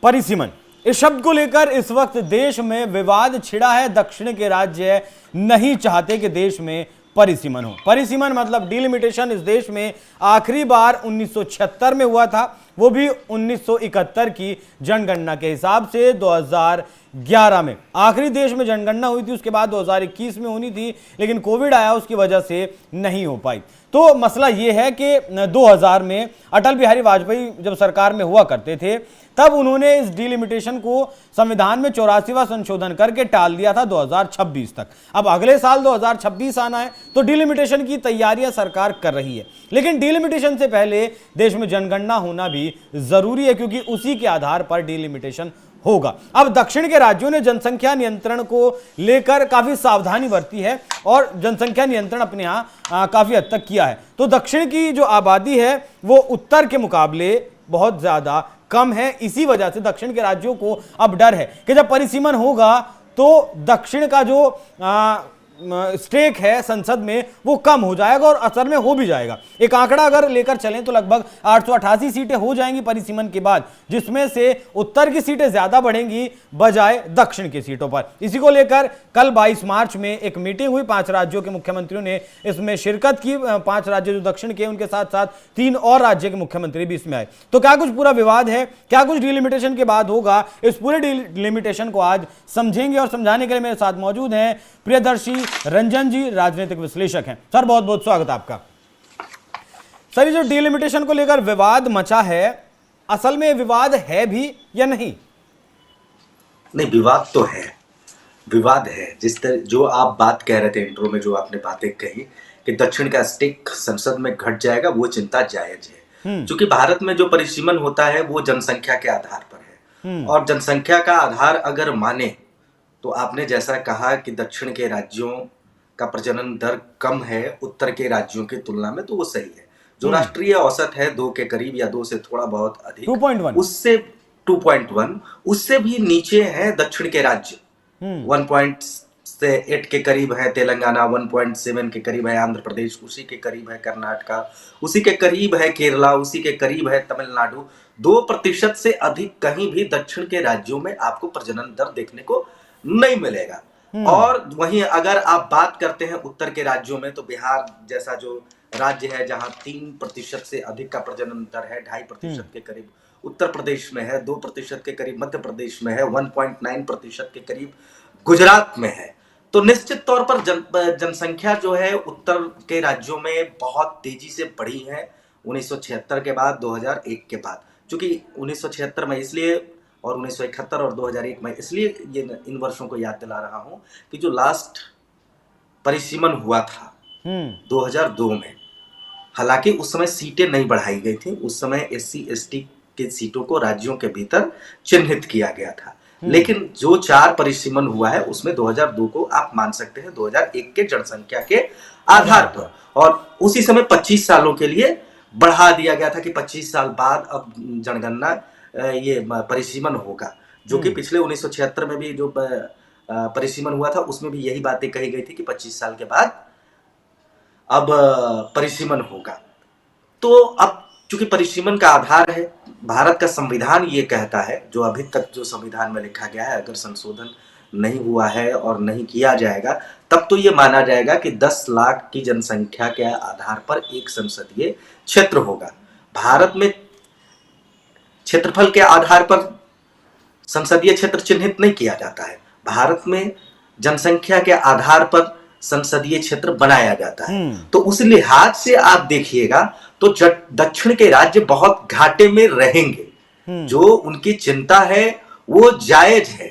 परिसीमन, इस शब्द को लेकर इस वक्त देश में विवाद छिड़ा है। दक्षिण के राज्य नहीं चाहते कि देश में परिसीमन हो। परिसीमन मतलब डिलिमिटेशन इस देश में आखिरी बार 1976 में हुआ था, वो भी 1971 की जनगणना के हिसाब से 2011 में आखिरी देश में जनगणना हुई थी। उसके बाद 2021 में होनी थी, लेकिन कोविड आया, उसकी वजह से नहीं हो पाई। तो मसला ये है कि 2000 में अटल बिहारी वाजपेयी जब सरकार में हुआ करते थे, तब उन्होंने इस डिलिमिटेशन को संविधान में 84वां संशोधन करके टाल दिया था 2026 तक। अब अगले साल 2026 आना है, तो डिलिमिटेशन की तैयारियां सरकार कर रही है। लेकिन डिलिमिटेशन से पहले देश में जनगणना होना भी जरूरी है, क्योंकि उसी के आधार पर डिलिमिटेशन होगा। अब दक्षिण के राज्यों ने जनसंख्या नियंत्रण को लेकर काफी सावधानी बरती है और जनसंख्या नियंत्रण अपने यहाँ काफी हद तक किया है। तो दक्षिण की जो आबादी है वो उत्तर के मुकाबले बहुत ज्यादा कम है। इसी वजह से दक्षिण के राज्यों को अब डर है कि जब परिसीमन होगा तो दक्षिण का जो स्टेक है संसद में वो कम हो जाएगा, और असर में हो भी जाएगा। एक आंकड़ा अगर लेकर चलें तो लगभग 888 सीटें हो जाएंगी परिसीमन के बाद, जिसमें से उत्तर की सीटें ज्यादा बढ़ेंगी बजाय दक्षिण की सीटों पर। इसी को लेकर कल 22 मार्च में एक मीटिंग हुई, 5 राज्यों के मुख्यमंत्रियों ने इसमें शिरकत की। 5 राज्य जो दक्षिण के, उनके साथ साथ 3 और राज्य के मुख्यमंत्री भी इसमें आए। तो क्या कुछ पूरा विवाद है, क्या कुछ डिलिमिटेशन के बाद होगा, इस पूरे डिलिमिटेशन को आज समझेंगे। और समझाने के लिए मेरे साथ मौजूद हैं प्रियदर्शी रंजन जी, राजनीतिक विश्लेषक हैं। सर बहुत बहुत स्वागत आपका। सर, ये जो डिलिमिटेशन को लेकर विवाद मचा है, असल में विवाद है भी या नहीं? नहीं, विवाद तो है, विवाद है। जिस तरह जो आप बात कह रहे थे इंट्रो में, जो आपने बातें कही कि दक्षिण का स्टेक संसद में घट जाएगा, वो चिंता जायज है। क्योंकि भारत में जो परिसीमन होता है वो जनसंख्या के आधार पर है, और जनसंख्या का आधार अगर माने तो आपने जैसा कहा कि दक्षिण के राज्यों का प्रजनन दर कम है उत्तर के राज्यों की तुलना में, तो वो सही है। जो राष्ट्रीय औसत है 2 के करीब या 2 से थोड़ा बहुत अधिक, 2.1, उससे 2.1, उससे भी नीचे है दक्षिण के राज्य। 1.8 के करीब है तेलंगाना, 1.7 के करीब है आंध्र प्रदेश, उसी के करीब है कर्नाटका, उसी के करीब है केरला, उसी के करीब है तमिलनाडु। 2% से अधिक कहीं भी दक्षिण के राज्यों में आपको प्रजनन दर देखने को नहीं मिलेगा। और वहीं अगर आप बात करते हैं उत्तर के राज्यों में, तो बिहार जैसा जो राज्य है जहां 3% से अधिक का प्रजनन दर है, 2.5% के करीब उत्तर प्रदेश में है, 2% के करीब मध्य प्रदेश में है, 1.9% के करीब गुजरात में है। तो निश्चित तौर पर जनसंख्या जो है उत्तर के राज्यों में बहुत तेजी से बढ़ी है 1976 के बाद, 2001 के बाद। चूंकि 1976 में इसलिए और 1971 और 2001 में इसलिए ये इन वर्षों को याद दिला रहा हूं कि जो लास्ट परिसीमन हुआ था 2002 में, हालांकि उस समय सीटें नहीं बढ़ाई गई थी, उस समय SC ST के सीटों को राज्यों के भीतर चिन्हित किया गया था। लेकिन जो 4 परिसीमन हुआ है उसमें 2002 को आप मान सकते हैं 2001 के जनसंख्या के आधार पर, और उसी समय 25 सालों के लिए बढ़ा दिया गया था कि 25 साल बाद अब जनगणना ये परिसीमन होगा। जो कि पिछले 1976 में भी जो परिसीमन हुआ था उसमें भी यही बातें कही गई थी कि 25 साल के बाद अब परिसीमन होगा। तो अब चूंकि परिसीमन का आधार है, भारत का संविधान ये कहता है, जो अभी तक जो संविधान में लिखा गया है, अगर संशोधन नहीं हुआ है और नहीं किया जाएगा तब तो ये माना जाएगा कि 10 लाख की जनसंख्या के आधार पर एक संसदीय क्षेत्र होगा। भारत में क्षेत्रफल के आधार पर संसदीय क्षेत्र चिन्हित नहीं किया जाता है, भारत में जनसंख्या के आधार पर संसदीय क्षेत्र बनाया जाता है। तो उस लिहाज से आप देखिएगा तो दक्षिण के राज्य बहुत घाटे में रहेंगे। जो उनकी चिंता है वो जायज है।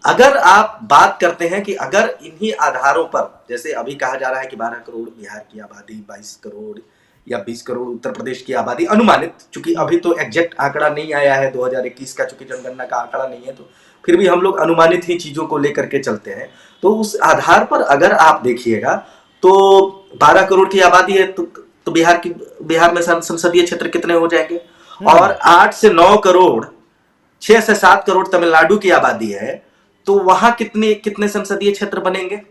अगर आप बात करते हैं कि अगर इन्हीं आधारों पर, जैसे अभी कहा जा रहा है कि 12 करोड़ बिहार की आबादी, 22 करोड़ या 20 करोड़ उत्तर प्रदेश की आबादी अनुमानित, चूंकि अभी तो एग्जैक्ट आंकड़ा नहीं आया है 2021 का, चूंकि जनगणना का आंकड़ा नहीं है, तो फिर भी हम लोग अनुमानित ही चीजों को लेकर के चलते हैं। तो उस आधार पर अगर आप देखिएगा तो 12 करोड़ की आबादी है तो बिहार में संसदीय क्षेत्र कितने हो जाएंगे, और 8 से 9 करोड़, 6 से 7 करोड़ तमिलनाडु की आबादी है, तो वहां कितने संसदीय क्षेत्र बनेंगे?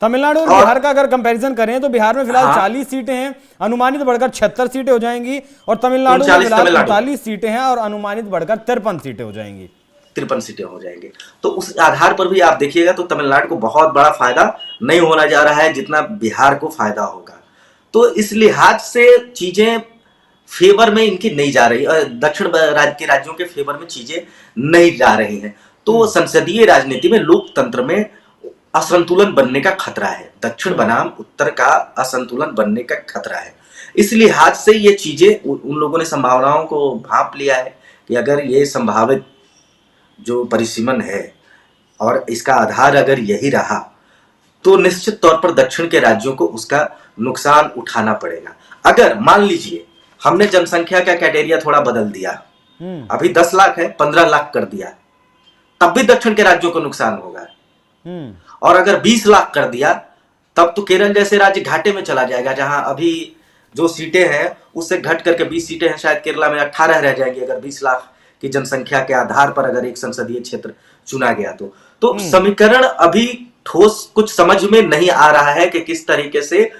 तमिलनाडु और बिहार का अगर कंपैरिजन करें तो बिहार में फिलहाल हाँ। 40 सीटें हैं, अनुमानित बढ़कर 76 सीटें हो जाएंगी, और तमिलनाडु में फिलहाल 39 सीटें हैं और अनुमानित बढ़कर 53 सीटें हो जाएंगी। 53 सीटें हो जाएंगी। तो उस आधार पर भी आप देखिएगा तो तमिलनाडु को बहुत बड़ा फायदा नहीं होना जा रहा है जितना बिहार को फायदा होगा। तो इस लिहाज से चीजें फेवर में इनकी नहीं जा रही, दक्षिण के राज्यों के फेवर में चीजें नहीं जा रही हैं। तो संसदीय राजनीति में, लोकतंत्र में असंतुलन बनने का खतरा है, दक्षिण बनाम उत्तर का असंतुलन बनने का खतरा है। इस लिहाज से ये चीजें उन लोगों ने संभावनाओं को भांप लिया है कि अगर ये संभावित जो परिसीमन है और इसका आधार अगर यही रहा तो निश्चित तौर पर दक्षिण के राज्यों को उसका नुकसान उठाना पड़ेगा। अगर मान लीजिए हमने जनसंख्या का क्राइटेरिया थोड़ा बदल दिया, अभी 10 लाख है 15 लाख कर दिया, तब भी दक्षिण के राज्यों को नुकसान होगा। और अगर 20 लाख कर दिया तब तो केरल जैसे राज्य घाटे में चला जाएगा, जहां अभी जो सीटें हैं उससे घट करके 20 सीटें हैं, शायद केरला में 18 रह जाएंगी अगर 20 लाख की जनसंख्या के आधार पर अगर एक संसदीय क्षेत्र चुना गया तो समीकरण अभी ठोस कुछ समझ में नहीं आ रहा है कि किस तरीके से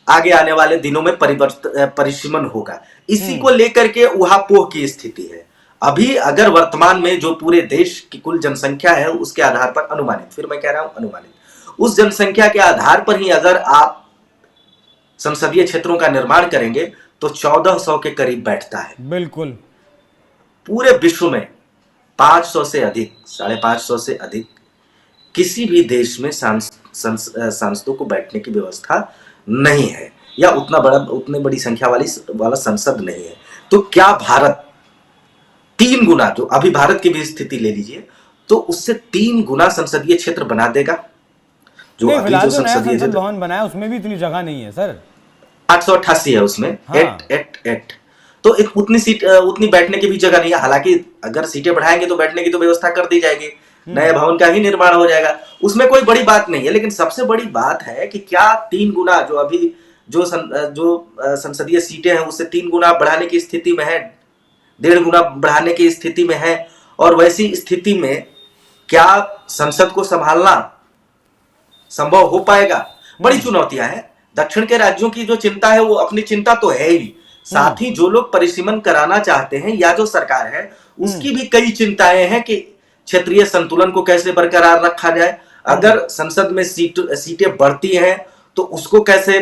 आगे आने वाले दिनों में परिसीमन होगा। इसी को लेकर के उहापोह की स्थिति है अभी। अगर वर्तमान में जो पूरे देश की कुल जनसंख्या है उसके आधार पर अनुमानित, फिर मैं कह रहा हूं अनुमानित, उस जनसंख्या के आधार पर ही अगर आप संसदीय क्षेत्रों का निर्माण करेंगे तो 1400 के करीब बैठता है। बिल्कुल। पूरे विश्व में 500 से अधिक, 550 से अधिक किसी भी देश में सांसदों को बैठने की व्यवस्था नहीं है, या उतनी बड़ी संख्या वाला संसद नहीं है। तो क्या भारत 3 गुना, जो अभी भारत की भी स्थिति ले लीजिए, तो उससे 3 गुना संसदीय क्षेत्र बना देगा? जो अभी जो संसद भवन बनाया उसमें भी इतनी जगह नहीं है सर, 888 है उसमें। हाँ। 8 तो उतनी बैठने की भी जगह नहीं है। हालांकि अगर सीटें बढ़ाएंगे तो बैठने की तो व्यवस्था कर दी जाएगी, नए भवन का ही निर्माण हो जाएगा, उसमें कोई बड़ी बात नहीं है। लेकिन सबसे बड़ी बात है कि क्या 3 गुना जो अभी जो संसदीय सीटें हैं उससे 3 गुना बढ़ाने की स्थिति में है, 1.5 गुना बढ़ाने की स्थिति में है, और वैसी स्थिति में क्या संसद को संभालना संभव हो पाएगा? बड़ी चुनौतियां हैं। दक्षिण के राज्यों की जो चिंता है वो अपनी चिंता तो है ही, साथ ही जो लोग परिसीमन कराना चाहते हैं या जो सरकार है उसकी भी कई चिंताएं हैं कि क्षेत्रीय संतुलन को कैसे बरकरार रखा जाए, अगर संसद में सीटें बढ़ती हैं तो उसको कैसे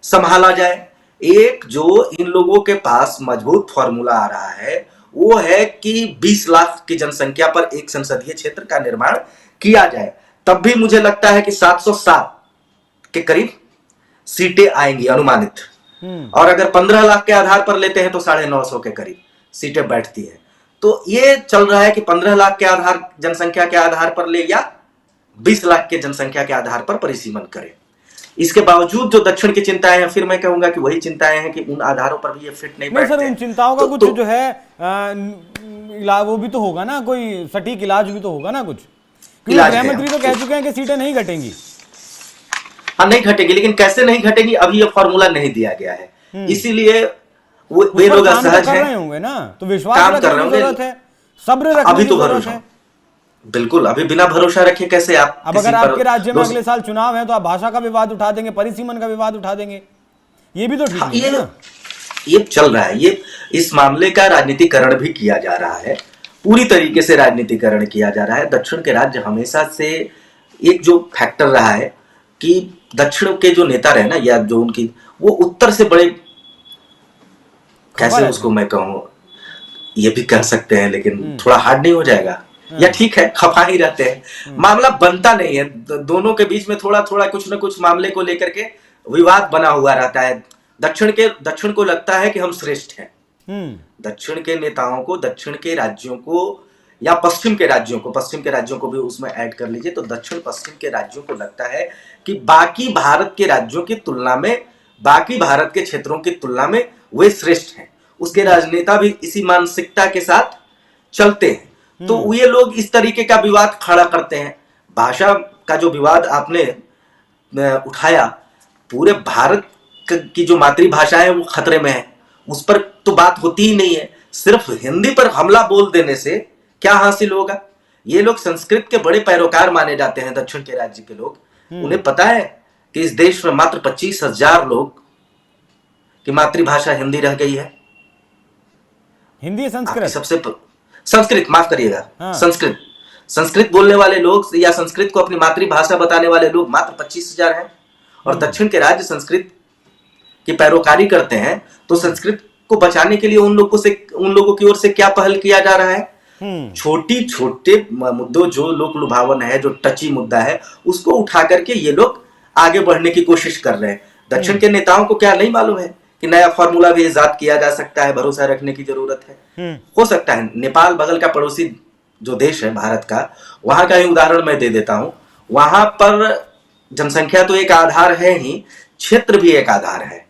संभाला जाए। एक जो इन लोगों के पास मजबूत फॉर्मूला आ रहा है वो है कि 20 लाख की जनसंख्या पर एक संसदीय क्षेत्र का निर्माण किया जाए, तब भी मुझे लगता है कि 707 के करीब सीटें आएंगी अनुमानित, और अगर 15 लाख के आधार पर लेते हैं तो 950 के करीब सीटें बैठती हैं। तो ये चल रहा है कि 15 लाख के जनसंख्या के आधार पर ले या 20 लाख के जनसंख्या के आधार पर परिसीमन करें। इसके बावजूद जो दक्षिण की चिंताएं हैं, फिर मैं कहूंगा कि वही चिंताएं हैं कि उन आधारों पर भी ये फिट नहीं बैठते। सर उन चिंताओं का कुछ जो है इलाज वो भी तो होगा ना, कोई सटीक इलाज भी तो होगा ना कुछ, क्योंकि गृहमंत्री तो कह चुके हैं कि सीटें नहीं घटेंगी। हाँ नहीं घटेगी, लेकिन कैसे नहीं घटेगी अभी ये फॉर्मूला नहीं दिया गया है, इसीलिए वे लोग असहज हैं होंगे ना, तो विश्वास रखने की जरूरत है, सब्र रखने की जरूरत है। बिल्कुल, अभी बिना भरोसा रखे कैसे आप अब अगर आपके राज्य में अगले साल चुनाव है तो आप भाषा का विवाद उठा देंगे, परिसीमन का विवाद उठा देंगे, ये भी तो ठीक नहीं है ना। ये चल रहा है, ये इस मामले का राजनीतिकरण भी किया जा रहा है, पूरी तरीके से राजनीतिकरण किया जा रहा है। दक्षिण के राज्य हमेशा से एक जो फैक्टर रहा है कि दक्षिण के जो नेता रहे ना, या जो उनकी, वो उत्तर से बड़े, कैसे उसको मैं कहूं, ये भी कह सकते हैं लेकिन थोड़ा हार्ड नहीं हो जाएगा, या ठीक है खफा ही रहते हैं, मामला बनता नहीं है, दोनों के बीच में थोड़ा थोड़ा कुछ न कुछ मामले को लेकर के विवाद बना हुआ रहता है। दक्षिण को लगता है कि हम श्रेष्ठ हैं, दक्षिण के नेताओं को, दक्षिण के राज्यों को, या पश्चिम के राज्यों को भी उसमें ऐड कर लीजिए, तो दक्षिण पश्चिम के राज्यों को लगता है कि बाकी भारत के राज्यों की तुलना में, बाकी भारत के क्षेत्रों की तुलना में वे श्रेष्ठ हैं। उसके राजनेता भी इसी मानसिकता के साथ चलते हैं, तो ये लोग इस तरीके का विवाद खड़ा करते हैं। भाषा का जो विवाद आपने उठाया, पूरे भारत की जो मातृभाषा है वो खतरे में है, उस पर तो बात होती ही नहीं है। सिर्फ हिंदी पर हमला बोल देने से क्या हासिल होगा? ये लोग संस्कृत के बड़े पैरोकार माने जाते हैं, दक्षिण के राज्य के लोग उन्हें पता है कि इस देश में मात्र 25,000 लोग की मातृभाषा हिंदी रह गई है। हिंदी संस्कृत संस्कृत माफ करिएगा, हाँ। संस्कृत बोलने वाले लोग या संस्कृत को अपनी मातृभाषा बताने वाले लोग मात्र 25,000 हैं। और दक्षिण के राज्य संस्कृत की पैरोकारी करते हैं, तो संस्कृत को बचाने के लिए उन लोगों की ओर से क्या पहल किया जा रहा है? छोटी छोटे मुद्दों जो लोक लुभावन है, जो टची मुद्दा है, उसको उठा करके ये लोग आगे बढ़ने की कोशिश कर रहे हैं। दक्षिण के नेताओं को क्या नहीं मालूम है कि नया फॉर्मूला भी इजाद किया जा सकता है, भरोसा रखने की जरूरत है। हो सकता है नेपाल बगल का पड़ोसी जो देश है भारत का, वहां का ही उदाहरण मैं दे देता हूं। वहां पर जनसंख्या तो एक आधार है ही, क्षेत्र भी एक आधार है।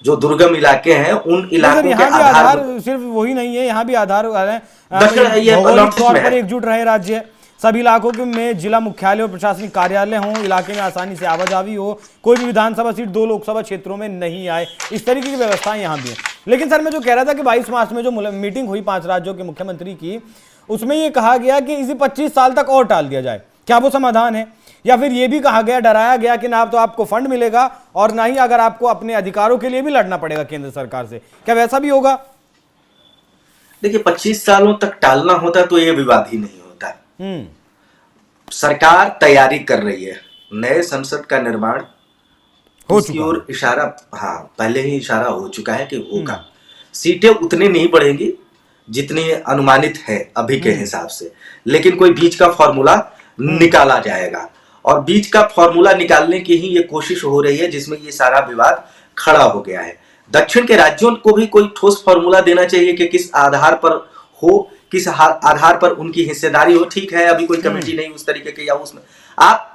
जो दुर्गम इलाके हैं उन इलाकों के आधार सिर्फ वही नहीं है, यहाँ भी आधार है। भौगोलिक तौर पर एकजुट रहे राज्य, सभी इलाकों में जिला मुख्यालय और प्रशासनिक कार्यालय हों, इलाके में आसानी से आवाजाही हो, कोई भी विधानसभा सीट 2 लोकसभा क्षेत्रों में नहीं आए, इस तरीके की व्यवस्थाएं यहाँ भी है। लेकिन सर मैं जो कह रहा था कि 22 मार्च में जो मीटिंग हुई 5 राज्यों के मुख्यमंत्री की, उसमें ये कहा गया कि इसे 25 साल तक और टाल दिया जाए। क्या वो समाधान है? या फिर ये भी कहा गया, डराया गया कि ना तो आपको फंड मिलेगा और ना ही अगर आपको अपने अधिकारों के लिए भी लड़ना पड़ेगा केंद्र सरकार से? क्या वैसा भी होगा? देखिए 25 सालों तक टालना होता तो ये विवाद ही नहीं होता। सरकार तैयारी कर रही है, नए संसद का निर्माण हो चुका और इशारा पहले ही इशारा हो चुका है कि होगा। सीटें उतनी नहीं बढ़ेंगी जितनी अनुमानित है अभी के हिसाब से, लेकिन कोई बीच का फॉर्मूला निकाला जाएगा। और बीच का फॉर्मूला निकालने की ही ये कोशिश हो रही है, जिसमें ये सारा विवाद खड़ा हो गया है। दक्षिण के राज्यों को भी कोई ठोस फॉर्मूला देना चाहिए कि किस आधार पर हो, किस आधार पर उनकी हिस्सेदारी हो। ठीक है, अभी कोई कमेटी नहीं उस तरीके की, या उसमें आप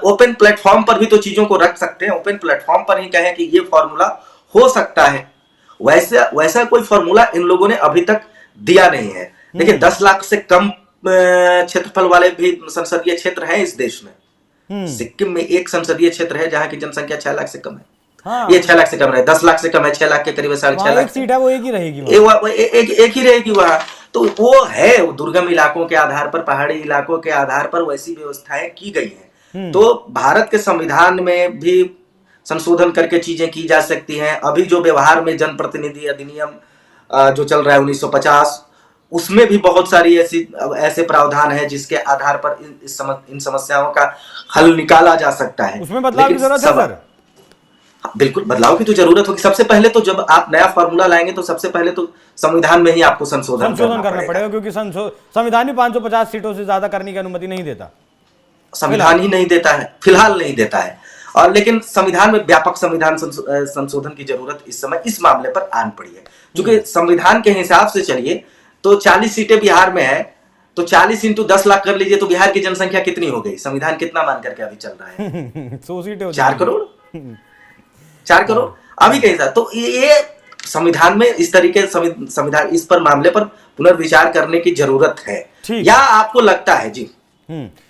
ओपन प्लेटफॉर्म पर भी तो चीजों को रख सकते हैं। ओपन प्लेटफॉर्म पर ही कहें कि ये फॉर्मूला हो सकता है। वैसा कोई फॉर्मूला इन लोगों ने अभी तक दिया नहीं है। देखिए 10 लाख से कम क्षेत्रफल वाले भी संसदीय क्षेत्र हैं इस देश में। सिक्किम में एक संसदीय क्षेत्र है जहां की जनसंख्या 6 लाख से कम है। ये 6 लाख से कम है, 10 लाख से कम है, 6 लाख के करीब 6.5 लाख सीट है, वो एक ही रहेगी, एक ही रहेगी वहां। तो वो है, दुर्गम इलाकों के आधार पर, पहाड़ी इलाकों के आधार पर वैसी व्यवस्थाएं की गई हैं। तो भारत के संविधान में भी संशोधन करके चीजें की जा सकती हैं। अभी जो व्यवहार में जनप्रतिनिधि अधिनियम जो चल रहा है 1950, उसमें भी बहुत सारी ऐसे प्रावधान है जिसके आधार पर इन समस्याओं का हल निकाला जा सकता है। उसमें बदलाव की जरूरत है सर। बिल्कुल बदलाव की तो जरूरत होगी। सबसे पहले तो जब आप नया फॉर्मूला लाएंगे तो सबसे पहले तो संविधान में ही आपको संशोधन करना पड़ेगा, क्योंकि संविधान ही 550 सीटों से ज्यादा करने की अनुमति नहीं देता। संविधान ही नहीं देता है, फिलहाल नहीं देता है। और लेकिन संविधान में व्यापक संविधान संशोधन की जरूरत इस समय इस मामले पर आन पड़ी है। क्योंकि संविधान के हिसाब से चलिए तो 40 सीटें बिहार में है, तो 40 × 10 लाख कर लीजिए, तो बिहार की जनसंख्या कितनी हो गई? संविधान कितना मान करके अभी चल रहा है? 100 सीटें, 4 करोड़ 4 करोड़ अभी के हिसाब। तो ये संविधान में इस तरीके संविधान इस पर मामले पर पुनर्विचार करने की जरूरत है, या आपको लगता है? जी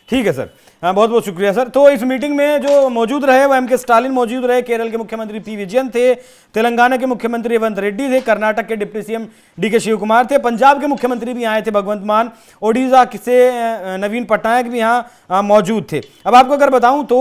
ठीक है सर, बहुत बहुत शुक्रिया सर। तो इस मीटिंग में जो मौजूद रहे वो M.K. स्टालिन मौजूद रहे, केरल के मुख्यमंत्री P. विजयन थे, तेलंगाना के मुख्यमंत्री रेवंत रेड्डी थे, कर्नाटक के deputy CM D.K. Shiv Kumar थे, पंजाब के मुख्यमंत्री भी आए थे भगवंत मान, ओडिशा से नवीन पटनायक भी यहाँ मौजूद थे। अब आपको अगर बताऊं तो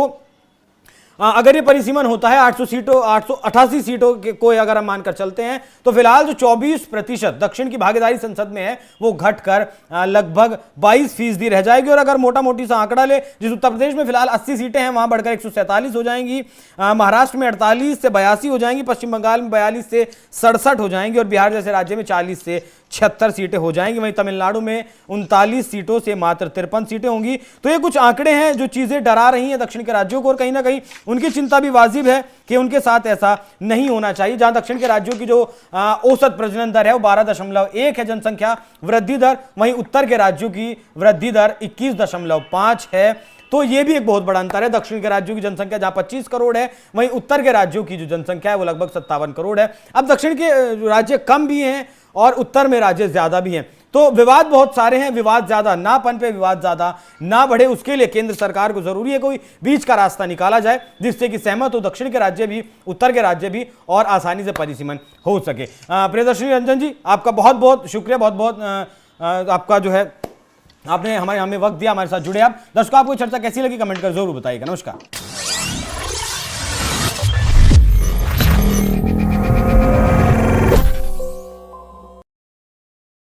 अगर ये परिसीमन होता है 888 सीटों को अगर हम मानकर चलते हैं, तो फिलहाल जो 24% दक्षिण की भागीदारी संसद में है वो घटकर लगभग 22% रह जाएगी। और अगर मोटा मोटी सा आंकड़ा ले, जिस उत्तर प्रदेश में फिलहाल 80 सीटें हैं वहां बढ़कर 147 हो जाएंगी, महाराष्ट्र में 48 से 82 हो जाएंगी, पश्चिम बंगाल में 42 से 67 हो जाएंगी और बिहार जैसे राज्य में 40 से 76 सीटें हो जाएंगी। वहीं तमिलनाडु में 39 सीटों से मात्र 53 सीटें होंगी। तो ये कुछ आंकड़े हैं जो चीजें डरा रही हैं दक्षिण के राज्यों को, और कहीं ना कहीं उनकी चिंता भी वाजिब है कि उनके साथ ऐसा नहीं होना चाहिए। जहां दक्षिण के राज्यों की जो औसत प्रजनन दर है वो 12.1 है जनसंख्या वृद्धि दर, वहीं उत्तर के राज्यों की वृद्धि दर 21.5 है। तो ये भी एक बहुत बड़ा अंतर है। दक्षिण के राज्यों की जनसंख्या जहां 25 करोड़ है, वहीं उत्तर के राज्यों की जो जनसंख्या है वो लगभग 57 करोड़ है। अब दक्षिण के राज्य कम भी हैं और उत्तर में राज्य ज्यादा भी हैं, तो विवाद बहुत सारे हैं। विवाद ज्यादा ना पनपे, विवाद ज्यादा ना बढ़े, उसके लिए केंद्र सरकार को जरूरी है कोई बीच का रास्ता निकाला जाए जिससे कि सहमत हो दक्षिण के राज्य भी, उत्तर के राज्य भी, और आसानी से परिसीमन हो सके। प्रियदर्शनी रंजन जी, आपका बहुत बहुत शुक्रिया, बहुत बहुत आपका जो है आपने हमें वक्त दिया, हमारे साथ जुड़े आप। दर्शकों, आपको चर्चा कैसी लगी कमेंट कर जरूर बताइएगा। नमस्कार।